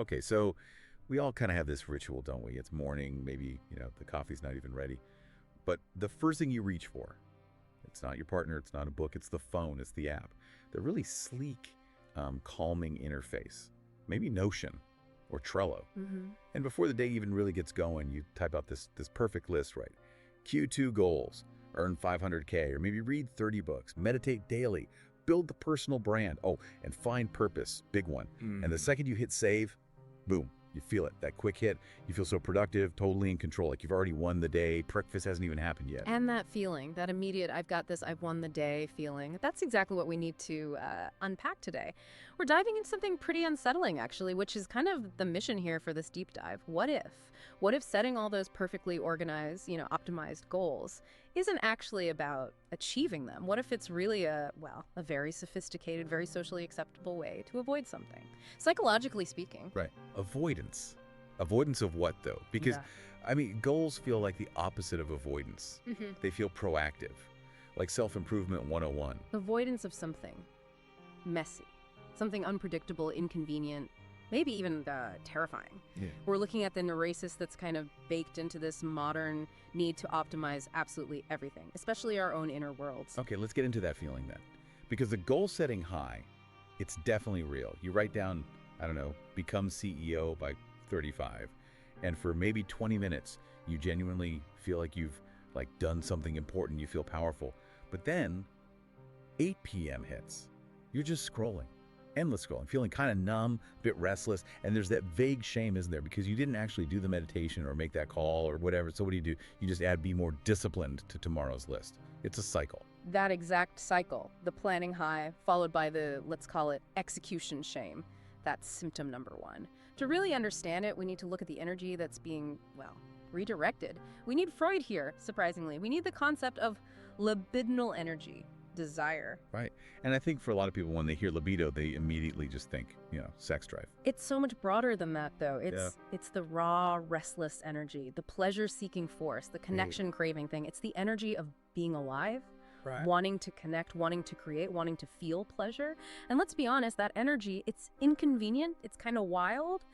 Okay, so we all kind of have this ritual, don't we? It's morning, maybe, the coffee's not even ready. But the first thing you reach for, it's not your partner, it's not a book, it's the phone, it's the app. The really sleek, calming interface. Maybe Notion or Trello. And before the day even really gets going, you type out this perfect list, right? Q2 goals, earn 500K, or maybe read 30 books, meditate daily, build the personal brand. Oh, and find purpose, big one. And the second you hit save, boom, you feel it, that quick hit. You feel so productive, totally in control, like you've already won the day. Breakfast hasn't even happened yet. And that feeling, that immediate, I've got this, I've won the day feeling, that's exactly what we need to unpack today. We're diving into something pretty unsettling, actually, which is kind of the mission here for this deep dive. What if? What if setting all those perfectly organized, optimized goals isn't actually about achieving them? What if it's really a very sophisticated, very socially acceptable way to avoid something? Psychologically speaking. Right. Avoidance. Avoidance of what, though? Because, goals feel like the opposite of avoidance. They feel proactive, like self-improvement 101. Avoidance of something messy, something unpredictable, inconvenient, maybe even terrifying. We're looking at the neurosis that's kind of baked into this modern need to optimize absolutely everything, especially our own inner worlds. Okay, let's get into that feeling then. Because the goal setting high, it's definitely real. You write down, I don't know, become CEO by 35. And for maybe 20 minutes, you genuinely feel like you've done something important. You feel powerful. But then 8 p.m. hits. You're just scrolling. Endless scrolling, feeling kind of numb, a bit restless, and there's that vague shame, isn't there? Because you didn't actually do the meditation or make that call or whatever. So what do? You just add be more disciplined to tomorrow's list. It's a cycle. That exact cycle, the planning high, followed by the, let's call it, execution shame. That's symptom number one. To really understand it, we need to look at the energy that's being, redirected. We need Freud here, surprisingly. We need the concept of libidinal energy. Desire. Right. And I think for a lot of people, when they hear libido, they immediately just think, sex drive. It's so much broader than that, though. It's the raw, restless energy, the pleasure-seeking force, the connection-craving thing. It's the energy of being alive, wanting to connect, wanting to create, wanting to feel pleasure. And let's be honest, that energy, it's inconvenient, it's kind of wild,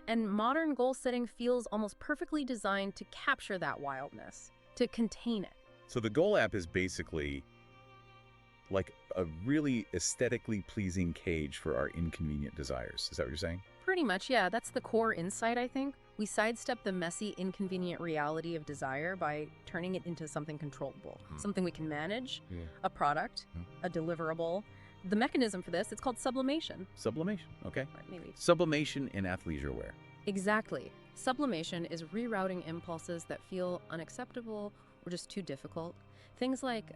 and modern goal-setting feels almost perfectly designed to capture that wildness, to contain it. So the goal app is basically like a really aesthetically pleasing cage for our inconvenient desires. Is that what you're saying? Pretty much, yeah. That's the core insight, I think. We sidestep the messy, inconvenient reality of desire by turning it into something controllable, something we can manage, a product, a deliverable. The mechanism for this, it's called sublimation. Sublimation, okay. Right, maybe. Sublimation in athleisure wear. Exactly. Sublimation is rerouting impulses that feel unacceptable or just too difficult. Things like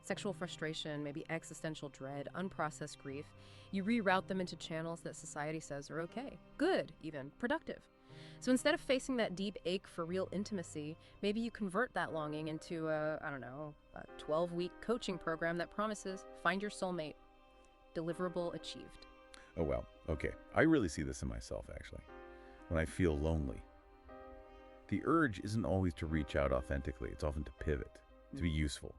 sexual frustration, maybe existential dread, unprocessed grief. You reroute them into channels that society says are okay, good, even productive. So instead of facing that deep ache for real intimacy, maybe you convert that longing into a 12-week coaching program that promises find your soulmate, deliverable achieved. Oh, well, okay. I really see this in myself, actually. When I feel lonely, the urge isn't always to reach out authentically. It's often to pivot, to be useful,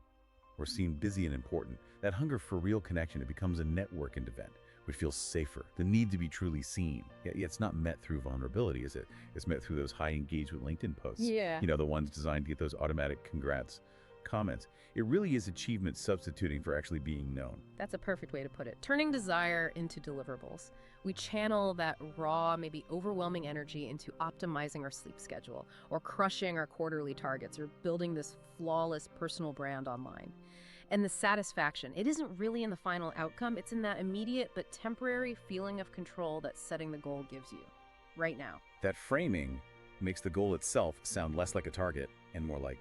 or seem busy and important. That hunger for real connection, it becomes a networking event, which feels safer. The need to be truly seen. Yet it's not met through vulnerability, is it? It's met through those high engagement LinkedIn posts. Yeah. The ones designed to get those automatic congrats comments. It really is achievement substituting for actually being known. That's a perfect way to put it. Turning desire into deliverables. We channel that raw, maybe overwhelming energy into optimizing our sleep schedule, or crushing our quarterly targets, or building this flawless personal brand online. And the satisfaction, it isn't really in the final outcome, it's in that immediate but temporary feeling of control that setting the goal gives you, right now. That framing makes the goal itself sound less like a target and more like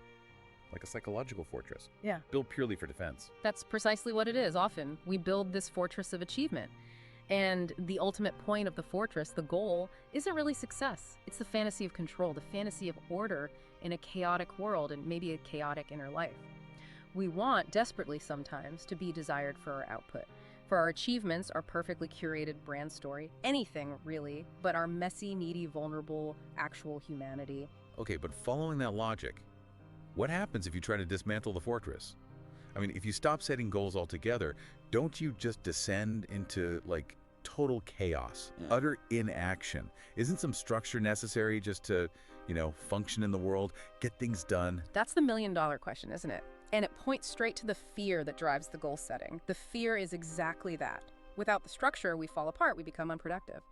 a psychological fortress. Yeah. Built purely for defense. That's precisely what it is. Often, we build this fortress of achievement. And the ultimate point of the fortress, the goal, isn't really success. It's the fantasy of control, the fantasy of order in a chaotic world and maybe a chaotic inner life. We want, desperately sometimes, to be desired for our output, for our achievements, our perfectly curated brand story, anything really, but our messy, needy, vulnerable, actual humanity. Okay, but following that logic, what happens if you try to dismantle the fortress? I mean, if you stop setting goals altogether, don't you just descend into, total chaos, Yeah. utter inaction. Isn't some structure necessary just to, function in the world, get things done? That's the million-dollar question, isn't it? And it points straight to the fear that drives the goal setting. The fear is exactly that. Without the structure, we fall apart, we become unproductive.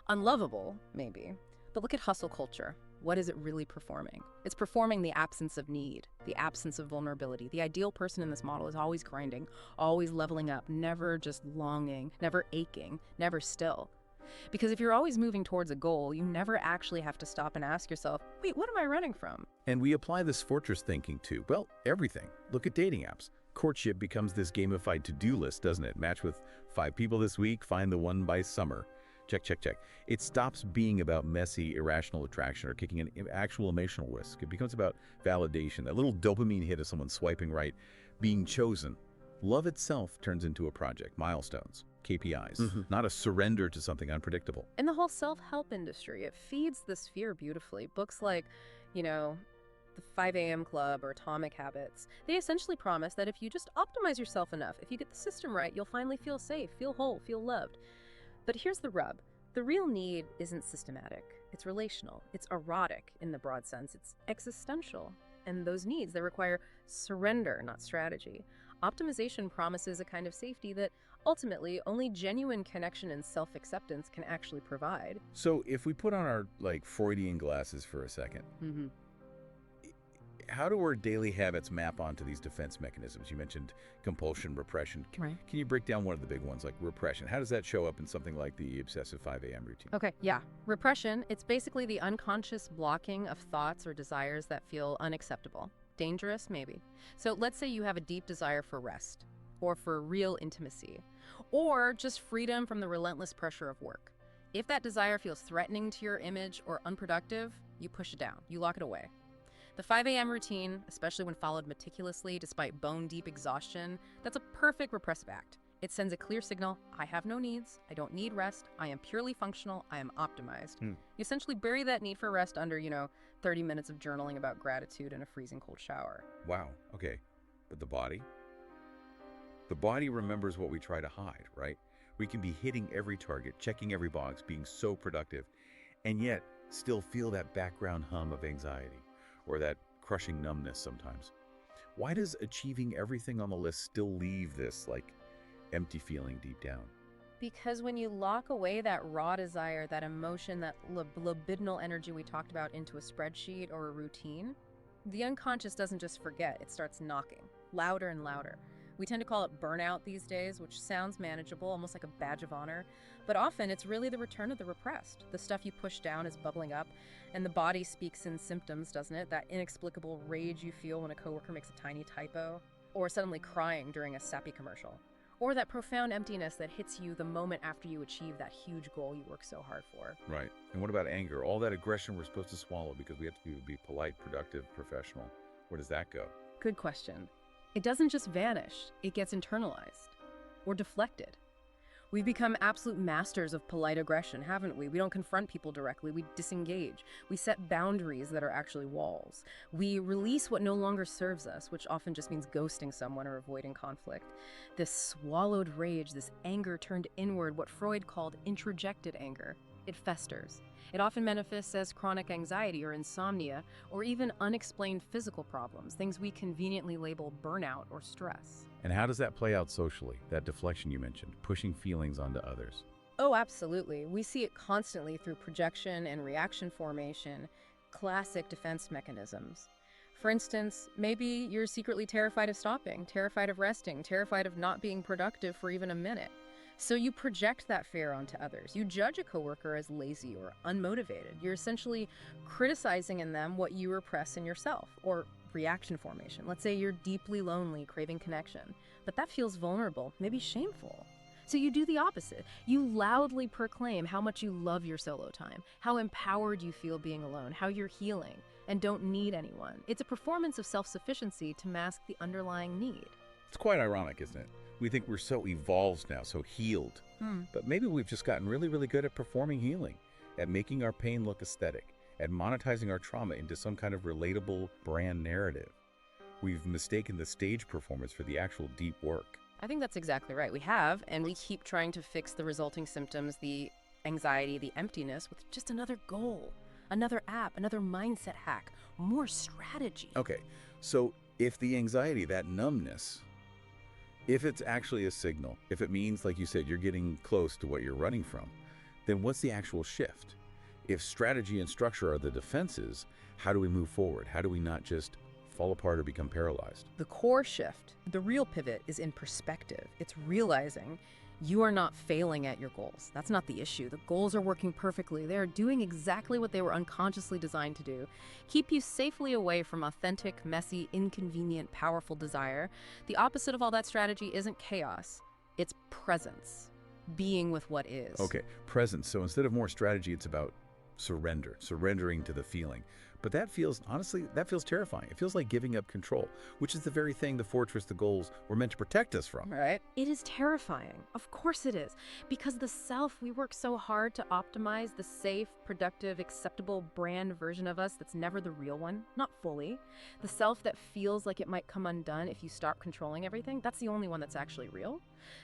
Unlovable, maybe. But look at hustle culture. What is it really performing? It's performing the absence of need, the absence of vulnerability. The ideal person in this model is always grinding, always leveling up, never just longing, never aching, never still. Because if you're always moving towards a goal, you never actually have to stop and ask yourself, wait, what am I running from? And we apply this fortress thinking to, well, everything. Look at dating apps. Courtship becomes this gamified to-do list, doesn't it? Match with 5 people this week, find the one by summer. Check, check, check. It stops being about messy, irrational attraction or kicking an actual emotional risk. It becomes about validation, that little dopamine hit of someone swiping right, being chosen. Love itself turns into a project, milestones, KPIs, not a surrender to something unpredictable. In the whole self-help industry, it feeds this fear beautifully. Books like, the 5 a.m. Club or Atomic Habits, they essentially promise that if you just optimize yourself enough, if you get the system right, you'll finally feel safe, feel whole, feel loved. But here's the rub. The real need isn't systematic. It's relational. It's erotic in the broad sense. It's existential. And those needs, they require surrender, not strategy. Optimization promises a kind of safety that ultimately only genuine connection and self-acceptance can actually provide. So if we put on our, Freudian glasses for a second, how do our daily habits map onto these defense mechanisms? You mentioned compulsion, repression. Right. Can you break down one of the big ones, like repression? How does that show up in something like the obsessive 5 a.m. routine? Okay, yeah. Repression, it's basically the unconscious blocking of thoughts or desires that feel unacceptable. Dangerous, maybe. So let's say you have a deep desire for rest, or for real intimacy, or just freedom from the relentless pressure of work. If that desire feels threatening to your image or unproductive, you push it down, you lock it away. The 5 a.m. routine, especially when followed meticulously despite bone-deep exhaustion, that's a perfect repressive act. It sends a clear signal, I have no needs, I don't need rest, I am purely functional, I am optimized. You essentially bury that need for rest under, 30 minutes of journaling about gratitude and a freezing cold shower. Wow, okay. But the body? The body remembers what we try to hide, right? We can be hitting every target, checking every box, being so productive, and yet still feel that background hum of anxiety or that crushing numbness sometimes. Why does achieving everything on the list still leave this, empty feeling deep down? Because when you lock away that raw desire, that emotion, that libidinal energy we talked about into a spreadsheet or a routine, the unconscious doesn't just forget, it starts knocking, louder and louder. We tend to call it burnout these days, which sounds manageable, almost like a badge of honor. But often it's really the return of the repressed. The stuff you push down is bubbling up, and the body speaks in symptoms, doesn't it? That inexplicable rage you feel when a coworker makes a tiny typo, or suddenly crying during a sappy commercial, or that profound emptiness that hits you the moment after you achieve that huge goal you work so hard for. Right. And what about anger? All that aggression we're supposed to swallow because we have to be polite, productive, professional. Where does that go? Good question. It doesn't just vanish, it gets internalized or deflected. We've become absolute masters of polite aggression, haven't we? We don't confront people directly, we disengage. We set boundaries that are actually walls. We release what no longer serves us, which often just means ghosting someone or avoiding conflict. This swallowed rage, this anger turned inward, what Freud called introjected anger. It festers. It often manifests as chronic anxiety or insomnia, or even unexplained physical problems, things we conveniently label burnout or stress. And how does that play out socially, that deflection you mentioned, pushing feelings onto others? Oh, absolutely. We see it constantly through projection and reaction formation, classic defense mechanisms. For instance, maybe you're secretly terrified of stopping, terrified of resting, terrified of not being productive for even a minute. So you project that fear onto others. You judge a coworker as lazy or unmotivated. You're essentially criticizing in them what you repress in yourself, or reaction formation. Let's say you're deeply lonely, craving connection, but that feels vulnerable, maybe shameful. So you do the opposite. You loudly proclaim how much you love your solo time, how empowered you feel being alone, how you're healing and don't need anyone. It's a performance of self-sufficiency to mask the underlying need. It's quite ironic, isn't it? We think we're so evolved now, so healed. But maybe we've just gotten really, really good at performing healing, at making our pain look aesthetic, at monetizing our trauma into some kind of relatable brand narrative. We've mistaken the stage performance for the actual deep work. I think that's exactly right. We have, and we keep trying to fix the resulting symptoms, the anxiety, the emptiness, with just another goal, another app, another mindset hack, more strategy. Okay, so if the anxiety, that numbness, if it's actually a signal, if it means, like you said, you're getting close to what you're running from, then what's the actual shift? If strategy and structure are the defenses, how do we move forward? How do we not just fall apart or become paralyzed? The core shift, the real pivot, is in perspective. It's realizing you are not failing at your goals. That's not the issue. The goals are working perfectly. They are doing exactly what they were unconsciously designed to do. Keep you safely away from authentic, messy, inconvenient, powerful desire. The opposite of all that strategy isn't chaos. It's presence. Being with what is. Okay, presence. So instead of more strategy, it's about surrendering to the feeling. But that feels, honestly, that feels terrifying. It feels like giving up control, which is the very thing the fortress, the goals were meant to protect us from. Right? It is terrifying. Of course it is. Because the self, we work so hard to optimize the safe, productive, acceptable brand version of us that's never the real one, not fully. The self that feels like it might come undone if you stop controlling everything, that's the only one that's actually real.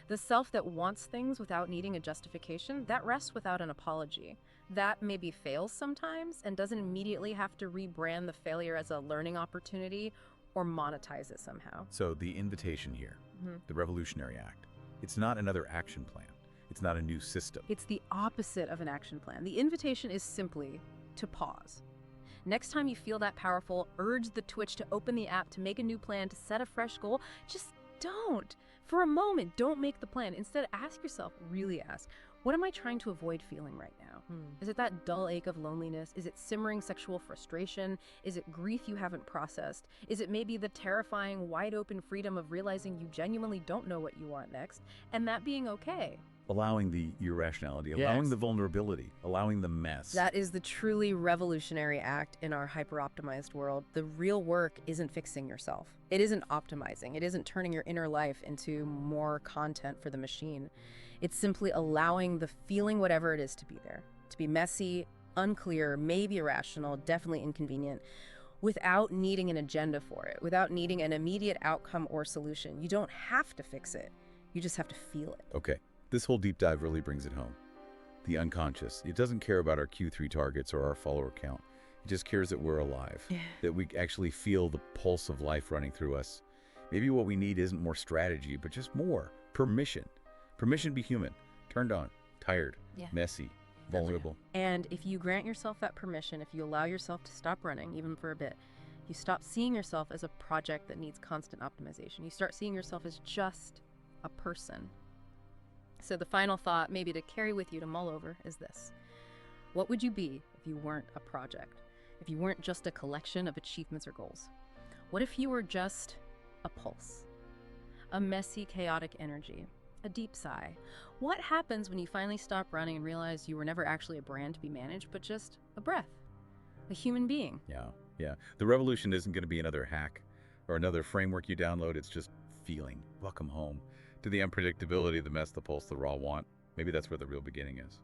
The self that wants things without needing a justification, that rests without an apology. That maybe fails sometimes and doesn't immediately have to rebrand the failure as a learning opportunity or monetize it somehow. So the invitation here, the revolutionary act, it's not another action plan. It's not a new system. It's the opposite of an action plan. The invitation is simply to pause. Next time you feel that powerful, urge the twitch to open the app, to make a new plan, to set a fresh goal, just don't. For a moment, don't make the plan. Instead, ask yourself, really ask, what am I trying to avoid feeling right now? Is it that dull ache of loneliness? Is it simmering sexual frustration? Is it grief you haven't processed? Is it maybe the terrifying, wide open freedom of realizing you genuinely don't know what you want next, and that being okay? Allowing the irrationality, allowing the vulnerability, allowing the mess. That is the truly revolutionary act in our hyper-optimized world. The real work isn't fixing yourself. It isn't optimizing. It isn't turning your inner life into more content for the machine. It's simply allowing the feeling, whatever it is, to be there. To be messy, unclear, maybe irrational, definitely inconvenient, without needing an agenda for it, without needing an immediate outcome or solution. You don't have to fix it. You just have to feel it. Okay. This whole deep dive really brings it home. The unconscious. It doesn't care about our Q3 targets or our follower count. It just cares that we're alive, that we actually feel the pulse of life running through us. Maybe what we need isn't more strategy, but just more permission. Permission to be human, turned on, tired, messy, vulnerable. And if you grant yourself that permission, if you allow yourself to stop running, even for a bit, you stop seeing yourself as a project that needs constant optimization. You start seeing yourself as just a person. So the final thought, maybe to carry with you to mull over, is this. What would you be if you weren't a project? If you weren't just a collection of achievements or goals? What if you were just a pulse? A messy, chaotic energy? A deep sigh? What happens when you finally stop running and realize you were never actually a brand to be managed, but just a breath? A human being? Yeah. The revolution isn't going to be another hack or another framework you download. It's just feeling. Welcome home to the unpredictability, the mess, the pulse, the raw want. Maybe that's where the real beginning is.